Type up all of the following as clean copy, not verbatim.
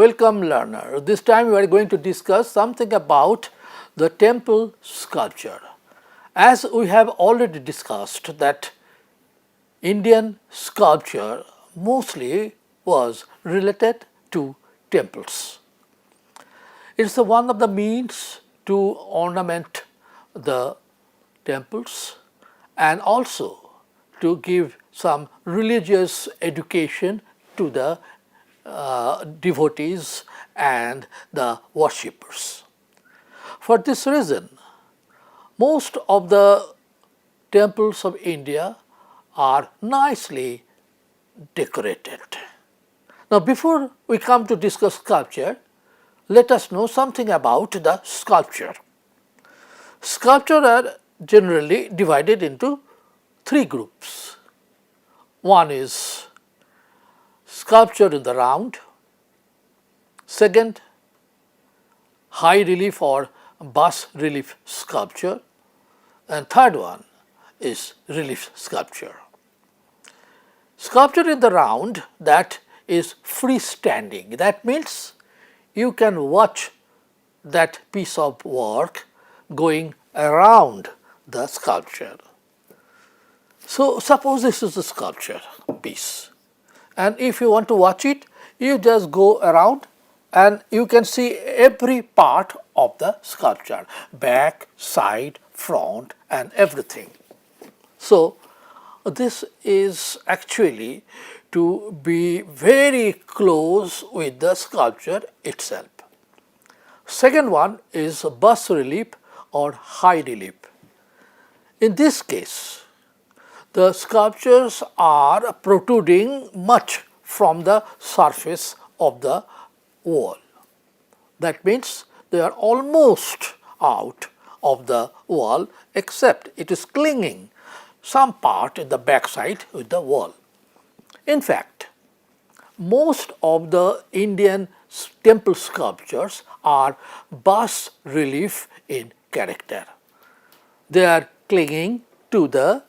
Welcome learner. This time we are going to discuss something about the temple sculpture. As we have already discussed that Indian sculpture mostly was related to temples. It is one of the means to ornament the temples and also to give some religious education to the devotees and the worshippers. For this reason, most of the temples of India are nicely decorated. Now, before we come to discuss sculpture, let us know something about the sculpture. Sculpture are generally divided into three groups. One is sculpture in the round, second high relief or bas relief sculpture, and third one is relief sculpture. Sculpture in the round, that is freestanding. That means you can watch that piece of work going around the sculpture. So, suppose this is a sculpture piece, and if you want to watch it, you just go around and you can see every part of the sculpture, back, side, front and everything. So, this is actually to be very close with the sculpture itself. Second one is bas relief or high relief. In this case, the sculptures are protruding much from the surface of the wall. That means they are almost out of the wall, except it is clinging some part in the backside with the wall. In fact, most of the Indian temple sculptures are bas relief in character. They are clinging to the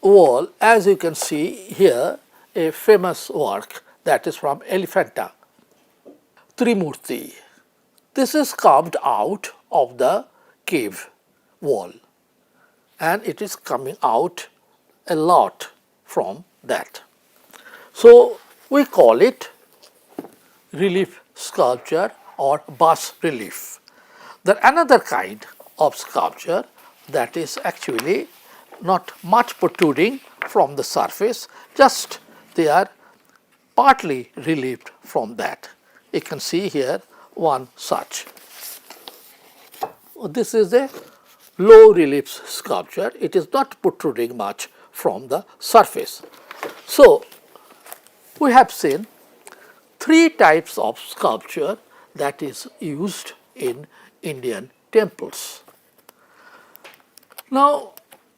wall, as you can see here, a famous work that is from Elephanta, Trimurti. This is carved out of the cave wall and it is coming out a lot from that. So, we call it relief sculpture or bas relief. There another kind of sculpture that is actually not much protruding from the surface, just they are partly relieved from that. You can see here one such. This is a low relief sculpture. It is not protruding much from the surface. So, we have seen three types of sculpture that is used in Indian temples. Now,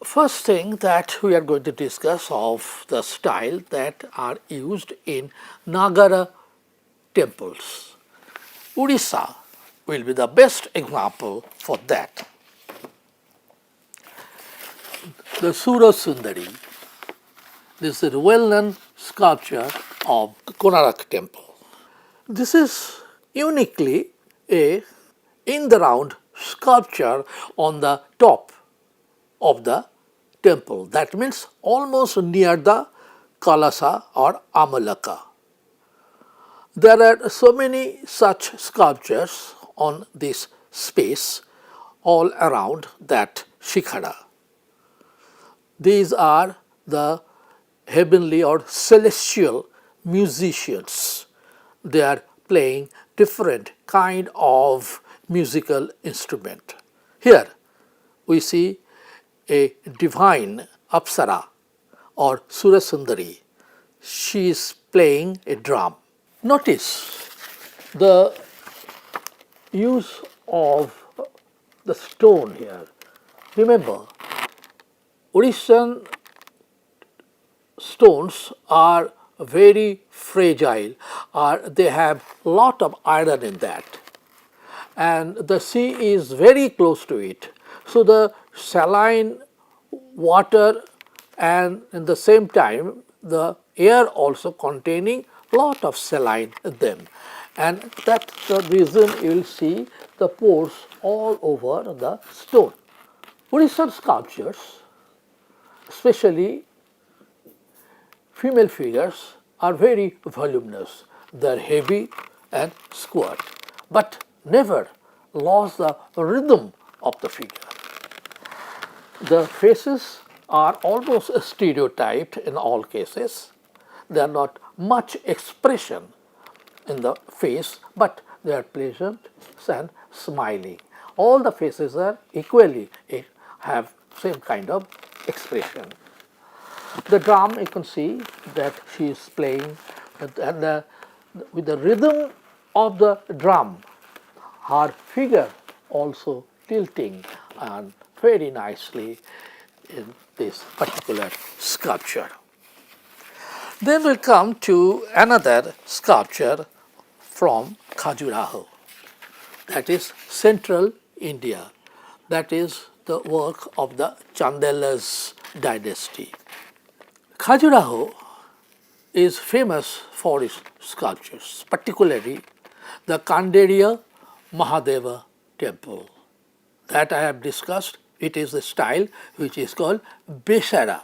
first thing that we are going to discuss of the style that are used in Nagara temples. Odisha will be the best example for that. The Sura Sundari, this is a well-known sculpture of Konark temple. This is uniquely a in the round sculpture on the top of the temple. That means almost near the Kalasa or Amalaka. There are so many such sculptures on this space all around that shikhara. These are the heavenly or celestial musicians. They are playing different kind of musical instrument. Here we see a divine Apsara or Surasundari. She is playing a drum. Notice the use of the stone here. Remember, Odishan stones are very fragile, they have lot of iron in that, and the sea is very close to it. So, the saline water and in the same time the air also containing lot of saline in them, and that's the reason you will see the pores all over the stone. Buddhist sculptures, especially female figures, are very voluminous. They are heavy and square, but never lost the rhythm of the figure. The faces are almost stereotyped in all cases. There are not much expression in the face, but they are pleasant and smiling. All the faces are equally have same kind of expression. The drum, you can see that she is playing, and with the rhythm of the drum, her figure also tilting and very nicely in this particular sculpture. Then we come to another sculpture from Khajuraho, that is central India, that is the work of the Chandelas dynasty. Khajuraho is famous for its sculptures, particularly the Kanderiya Mahadeva temple that I have discussed. It is the style which is called Besara.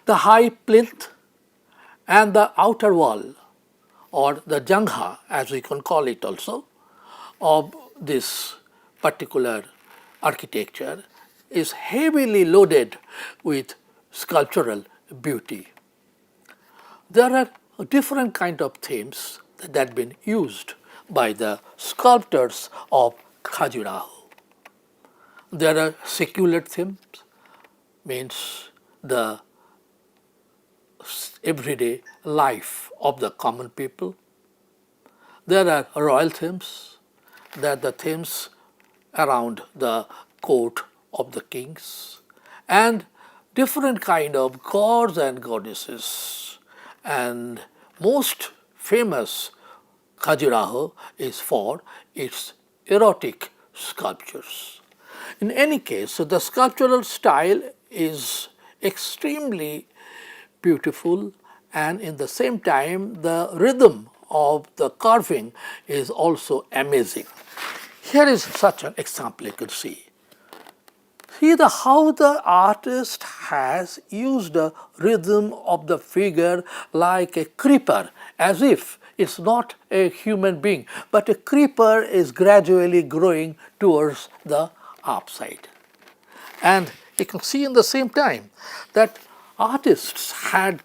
The high plinth and the outer wall, or the jangha as we can call it also, of this particular architecture is heavily loaded with sculptural beauty. There are different kind of themes that have been used by the sculptors of Khajuraho. There are secular themes, means the everyday life of the common people. There are royal themes, there are the themes around the court of the kings, and different kind of gods and goddesses. And most famous Khajuraho is for its erotic sculptures. In any case, so the sculptural style is extremely beautiful, and in the same time the rhythm of the carving is also amazing. Here is such an example you can see. See how the artist has used the rhythm of the figure like a creeper, as if it's not a human being, but a creeper is gradually growing towards the upside. And you can see in the same time that artists had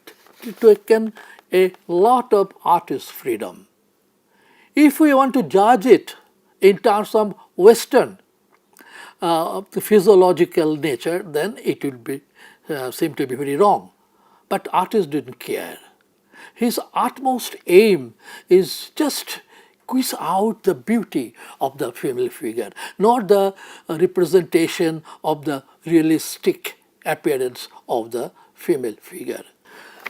taken a lot of artist freedom. If we want to judge it in terms of Western physiological nature, then it would be seem to be very wrong. But artist didn't care. His utmost aim is just squeeze out the beauty of the female figure, not the representation of the realistic appearance of the female figure.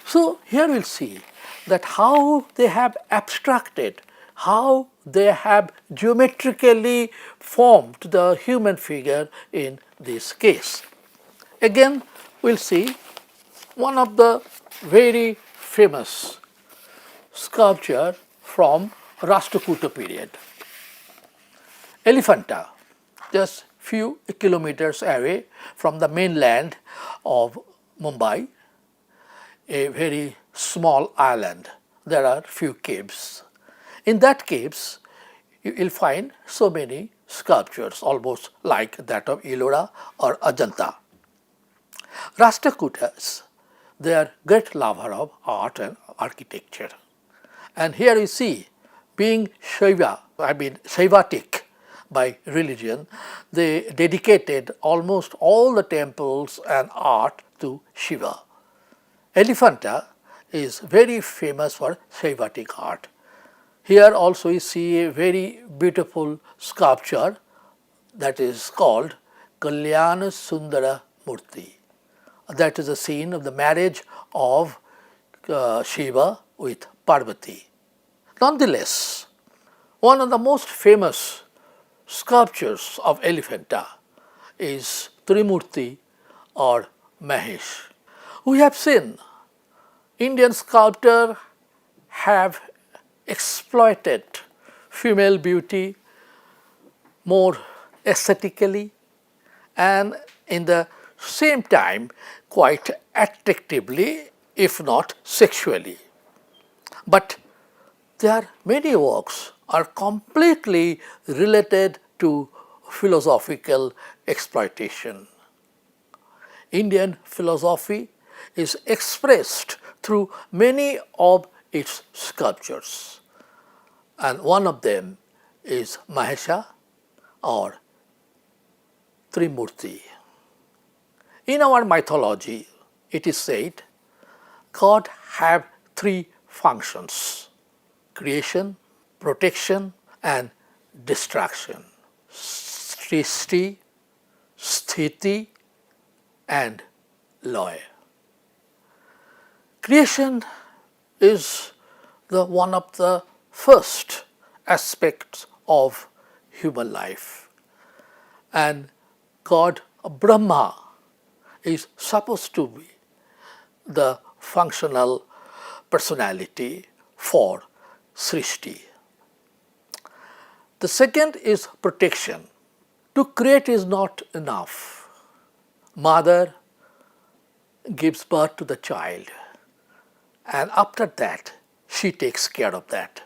So here we'll see that how they have abstracted, how they have geometrically formed the human figure in this case. Again, we'll see one of the very famous sculpture from Rashtrakuta period. Elephanta, just few kilometers away from the mainland of Mumbai, a very small island. There are few caves. In that caves, you will find so many sculptures, almost like that of Ellora or Ajanta. Rashtrakutas, they are great lover of art and architecture. And here you see, being Shaivatic by religion, they dedicated almost all the temples and art to Shiva. Elephanta is very famous for Shaivatic art. Here also you see a very beautiful sculpture that is called Kalyana Sundara Murti. That is the scene of the marriage of Shiva with Parvati. Nonetheless, one of the most famous sculptures of Elephanta is Trimurti or Mahesh. We have seen Indian sculptors have exploited female beauty more aesthetically and in the same time quite attractively, if not sexually. But their many works are completely related to philosophical exploitation. Indian philosophy is expressed through many of its sculptures, and one of them is Mahesha or Trimurti. In our mythology, it is said God have three functions: creation, protection, and destruction. Srishti, Sthiti, and Loy. Creation is one of the first aspects of human life, and God Brahma is supposed to be the functional personality for Srishti. The second is protection. To create is not enough. Mother gives birth to the child, and after that she takes care of that.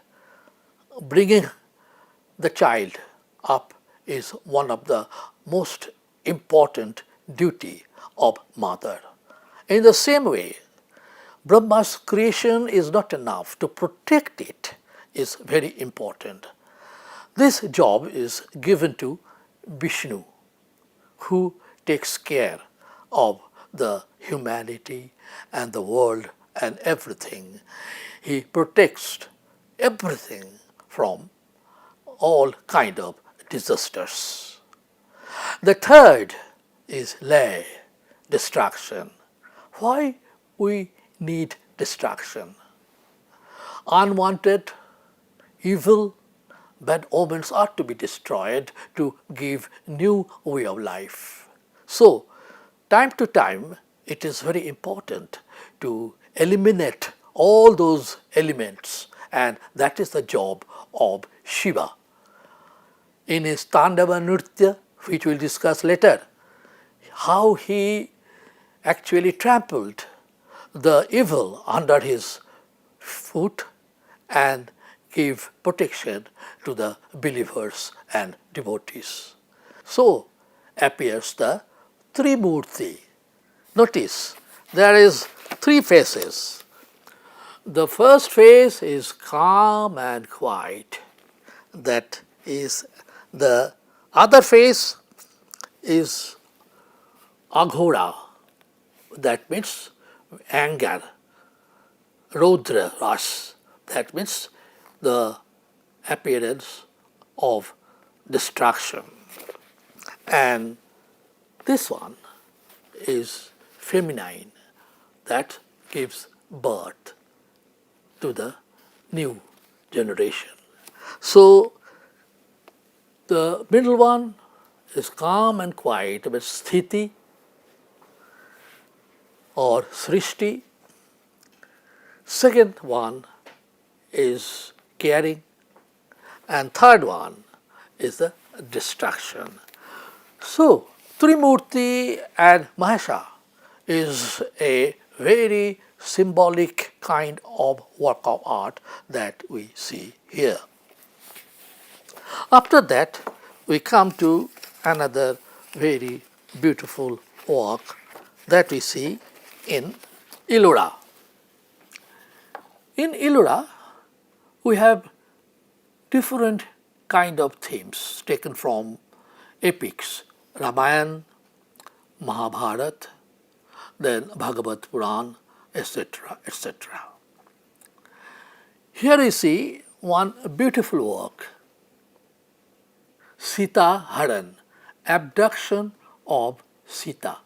Bringing the child up is one of the most important duty of mother. In the same way, Brahma's creation is not enough. To protect it is very important. This job is given to Vishnu, who takes care of the humanity and the world and everything. He protects everything from all kind of disasters. The third is lay, destruction. Why we need destruction? Unwanted, evil, bad omens are to be destroyed to give new way of life. So, time to time, it is very important to eliminate all those elements, and that is the job of Shiva. In his Tandava Nritya, which we will discuss later, how he actually trampled the evil under his foot and gave protection to the believers and devotees. So appears the Trimurti. Notice there is three faces. The first face is calm and quiet. That is the other face is Aghora. That means anger. Rodra Ras. That means the appearance of destruction. And this one is feminine, that gives birth to the new generation. So the middle one is calm and quiet, but Sthiti or Srishti. Second one is caring, and third one is the destruction. So Trimurti and Mahesha is a very symbolic kind of work of art that we see here. After that, we come to another very beautiful work that we see in Illura. In Illura, we have different kind of themes taken from epics, Ramayana, Mahabharata, then Bhagavad Puran, etc., etc. Here you see one beautiful work, Sita Haran, abduction of Sita.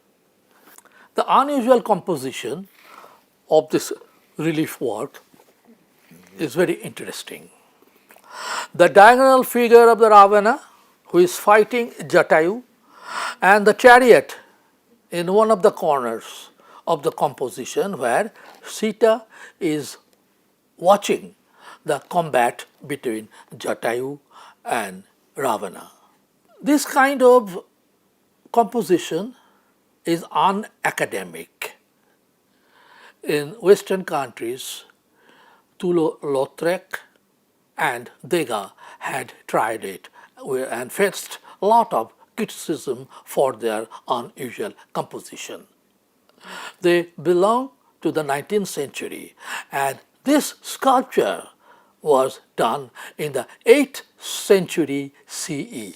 The unusual composition of this relief work is very interesting. The diagonal figure of the Ravana, who is fighting Jatayu, and the chariot in one of the corners of the composition where Sita is watching the combat between Jatayu and Ravana. This kind of composition is unacademic. In Western countries, Toulouse-Lautrec and Degas had tried it and faced a lot of criticism for their unusual composition. They belong to the 19th century, and this sculpture was done in the 8th century CE.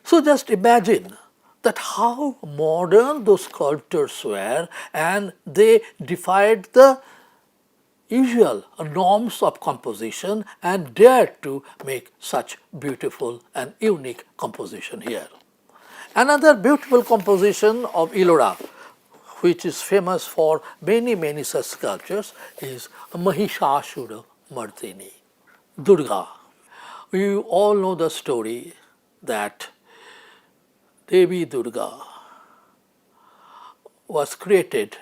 So just imagine that how modern those sculptors were, and they defied the usual norms of composition and dared to make such beautiful and unique composition here. Another beautiful composition of Ellora, which is famous for many such sculptures, is Mahishasura Mardini, Durga. You all know the story that Devi Durga was created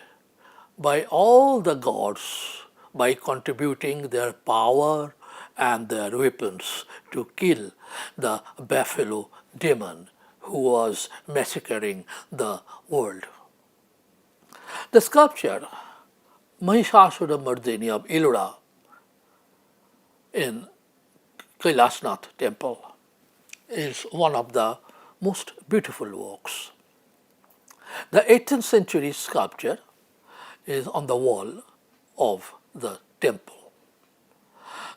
by all the gods by contributing their power and their weapons to kill the buffalo demon who was massacring the world. The sculpture Mahishasura Mardini of Ellora in Kailasnath temple is one of the most beautiful works. The 18th century sculpture is on the wall of the temple.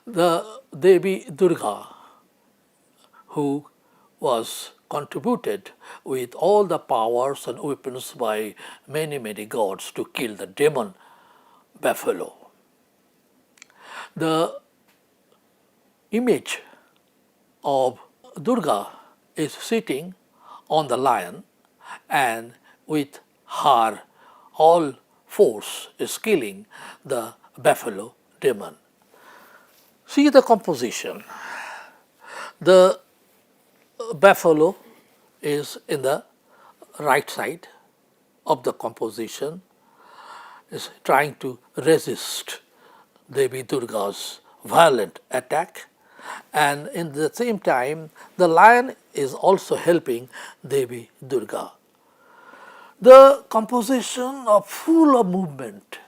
The Devi Durga, who was contributed with all the powers and weapons by many gods to kill the demon buffalo. The image of Durga is sitting on the lion and with her all force is killing the buffalo demon. See the composition. The buffalo is in the right side of the composition, is trying to resist Devi Durga's violent attack, and in the same time the lion is also helping Devi Durga. The composition are full of movement,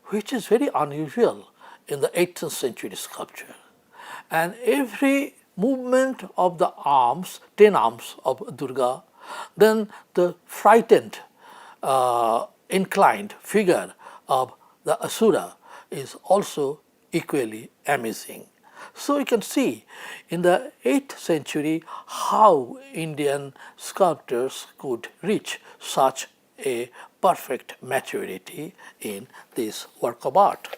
which is very unusual in the 18th century sculpture. And every movement of the arms, 10 arms of Durga, then the frightened, inclined figure of the Asura is also equally amazing. So you can see in the 8th century how Indian sculptors could reach such a perfect maturity in this work of art.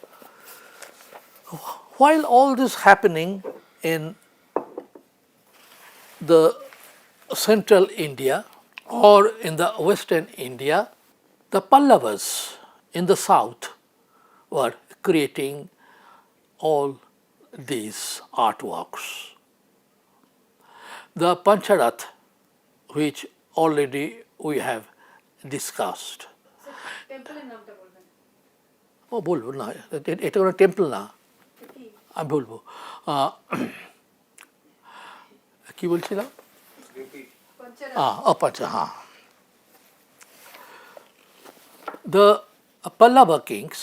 While all this happening in the central India or in the western India, the Pallavas in the south were creating all these artworks. The Pancharath, which already we have discussed. ও বলবো না, এটা কোনো temple না, আমি বলবো কি বলছিলাম, হ্যাঁ। The Pallava kings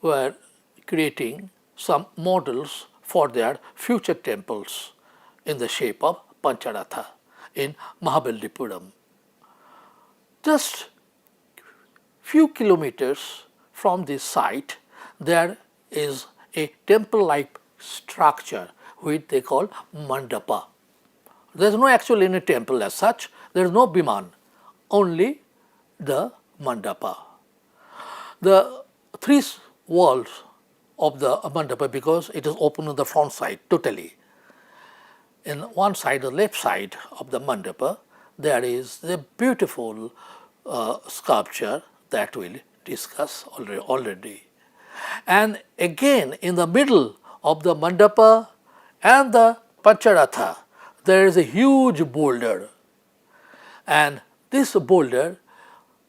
were creating some models for their future temples in the shape of Pancharatha in Mahabalipuram. Just few kilometers from this site, there is a temple-like structure which they call mandapa. There is no actually any temple as such, there is no biman, only the mandapa. The three walls of the mandapa, because it is open on the front side totally. In one side, the left side of the mandapa, there is a beautiful sculpture that we'll discuss already. And again, in the middle of the mandapa and the Pancharatha, there is a huge boulder. And this boulder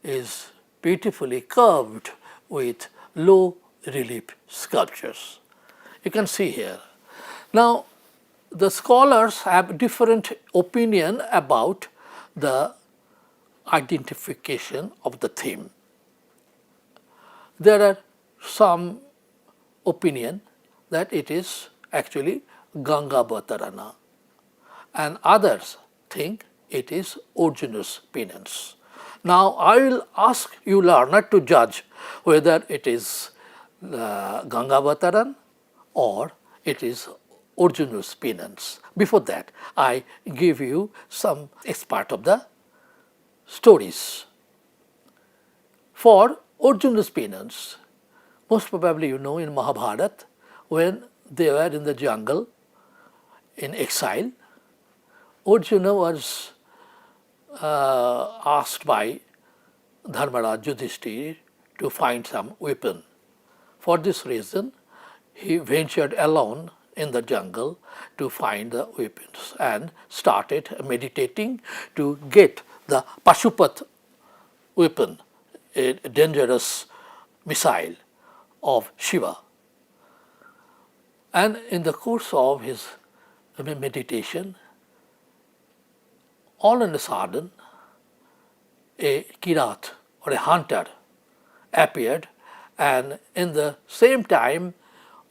is beautifully curved with low relief sculptures. You can see here. Now, the scholars have different opinion about the identification of the theme. There are some opinion that it is actually Ganga Avatarana, and others think it is Arjuna's penance. Now, I will ask you learner to judge whether it is Ganga Avataran or it is Arjuna's penance. Before that, I give you some part of the stories. For Arjuna's penance, most probably you know in Mahabharata, when they were in the jungle in exile, Arjuna was asked by Dharmaraj Yudhishthir to find some weapon. For this reason, he ventured alone in the jungle to find the weapons and started meditating to get the Pashupat weapon, a dangerous missile of Shiva. And in the course of his meditation, all of a sudden, a kirat or a hunter appeared, and in the same time,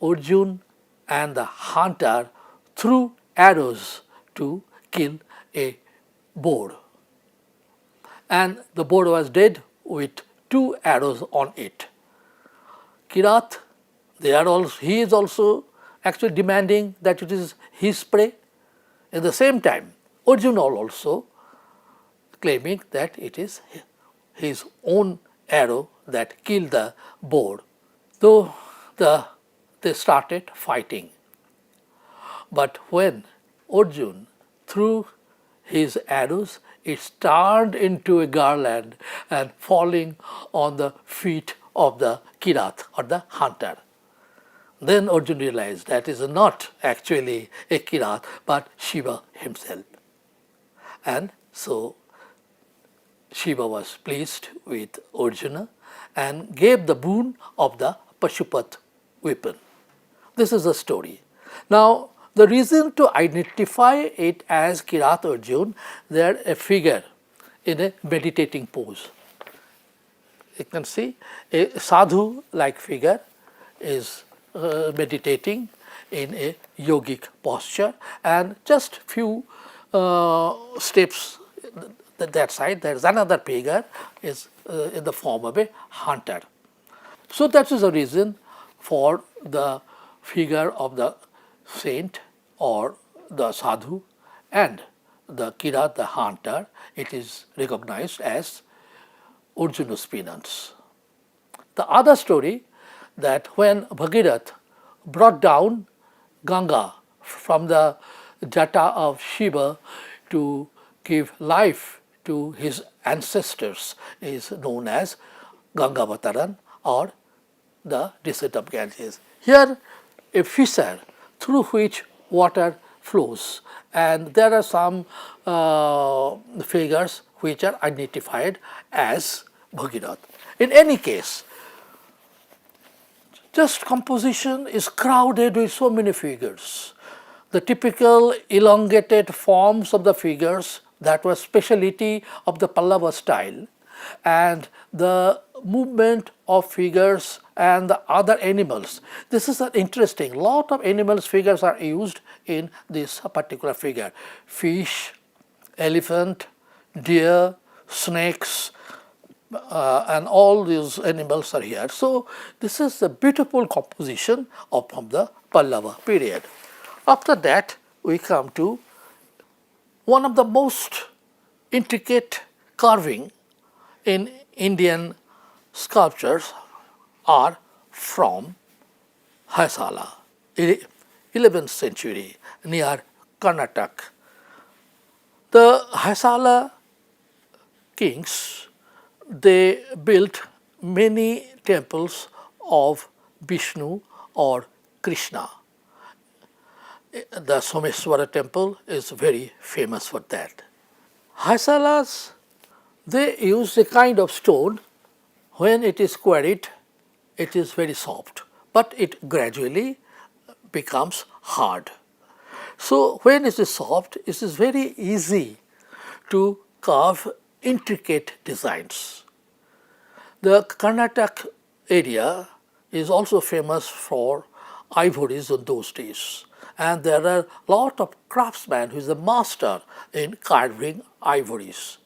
Arjun and the hunter threw arrows to kill a boar. And the boar was dead with 2 arrows on it. Kirat, he is also actually demanding that it is his prey. At the same time, Arjuna also claiming that it is his own arrow that killed the boar. Though they started fighting. But when Arjuna threw his arrows, it turned into a garland and falling on the feet of the kirat or the hunter. Then Arjuna realized that is not actually a kirat but Shiva himself. And so Shiva was pleased with Arjuna and gave the boon of the Pashupat weapon. This is the story. Now, the reason to identify it as Kirat Arjuna, there a figure in a meditating pose. You can see a sadhu-like figure is meditating in a yogic posture, and just few steps that side there is another figure is in the form of a hunter. So that is the reason for the figure of the saint or the sadhu and the kirat, the hunter, it is recognized as Arjuna's penance. The other story that when Bhagirath brought down Ganga from the jata of Shiva to give life to his ancestors is known as Ganga Avataran or the descent of Ganges. Here a fissure through which water flows, and there are some figures which are identified as Bhagirath. In any case, just composition is crowded with so many figures. The typical elongated forms of the figures that was speciality of the Pallava style, and the movement of figures and the other animals. This is interesting. Lot of animals figures are used in this particular figure. Fish, elephant, deer, snakes, and all these animals are here. So this is a beautiful composition from the Pallava period. After that, we come to one of the most intricate carving in Indian sculptures are from Hoysala, 11th century near Karnataka. The Hoysala kings, they built many temples of Vishnu or Krishna. The Someshwara temple is very famous for that. Hoysalas, they use a kind of stone. When it is quarried, it is very soft, but it gradually becomes hard. So when it is soft, it is very easy to carve intricate designs. The Karnataka area is also famous for ivories in those days, and there are a lot of craftsmen who is a master in carving ivories.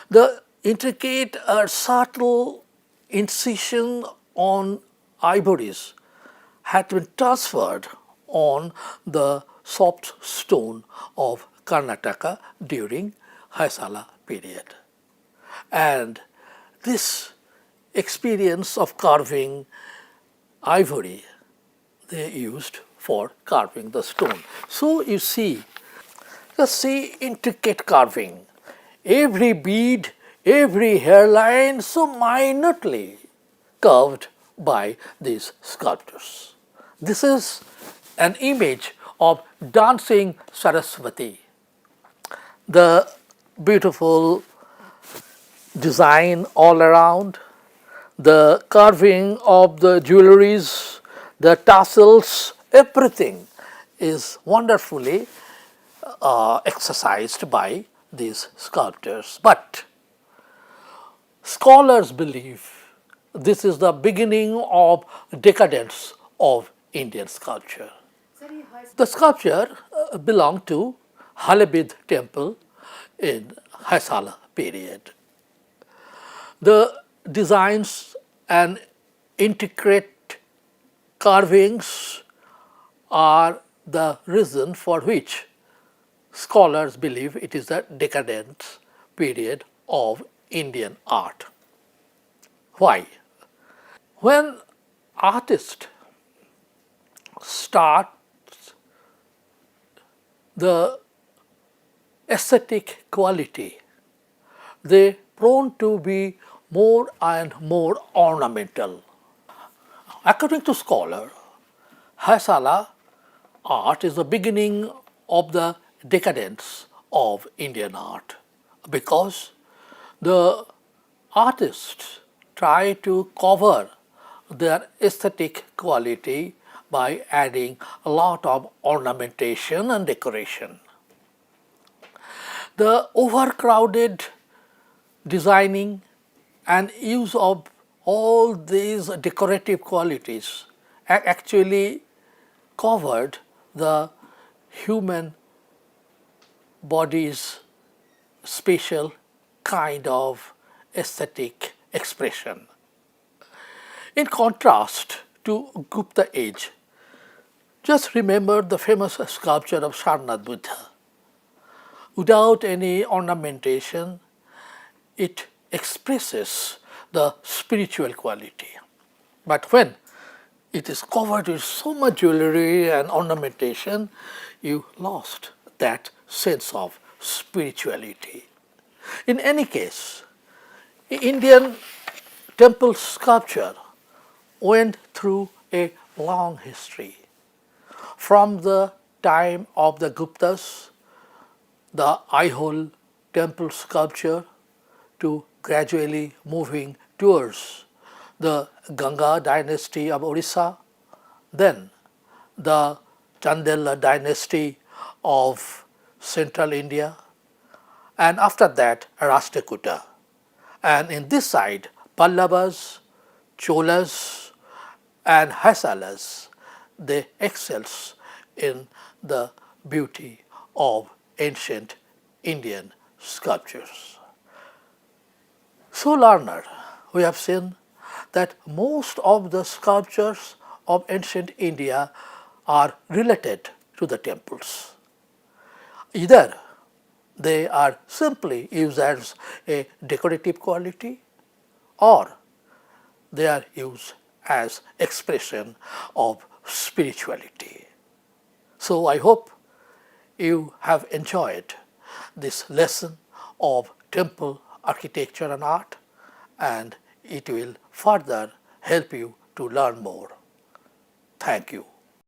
The intricate subtle incision on ivories had been transferred on the soft stone of Karnataka during Hoysala period. And this experience of carving ivory they used for carving the stone. So you see, just see intricate carving. Every bead, every hairline so minutely carved by these sculptors. This is an image of dancing Saraswati. The beautiful design all around, the carving of the jewelries, the tassels, everything is wonderfully exercised by these sculptors. But scholars believe this is the beginning of decadence of Indian sculpture. The sculpture belonged to Halebid temple in Hoysala period. The designs and intricate carvings are the reason for which scholars believe it is the decadent period of Indian art. Why? When artists start the aesthetic quality, they prone to be more and more ornamental. According to scholar, Hoysala art is the beginning of the decadence of Indian art because the artists try to cover their aesthetic quality by adding a lot of ornamentation and decoration. The overcrowded designing and use of all these decorative qualities actually covered the human body's special kind of aesthetic expression. In contrast to Gupta age, just remember the famous sculpture of Sarnath Buddha. Without any ornamentation, it expresses the spiritual quality. But when it is covered with so much jewelry and ornamentation, you lost that sense of spirituality. In any case, Indian temple sculpture went through a long history. From the time of the Guptas, the Aihole temple sculpture, to gradually moving towards the Ganga dynasty of Orissa, then the Chandela dynasty of central India, and after that Rashtrakuta. And in this side, Pallavas, Cholas and Hoysalas, they excels in the beauty of ancient Indian sculptures. So learner, we have seen that most of the sculptures of ancient India are related to the temples. Either they are simply used as a decorative quality, or they are used as expression of spirituality. So I hope you have enjoyed this lesson of temple architecture and art, and it will further help you to learn more. Thank you.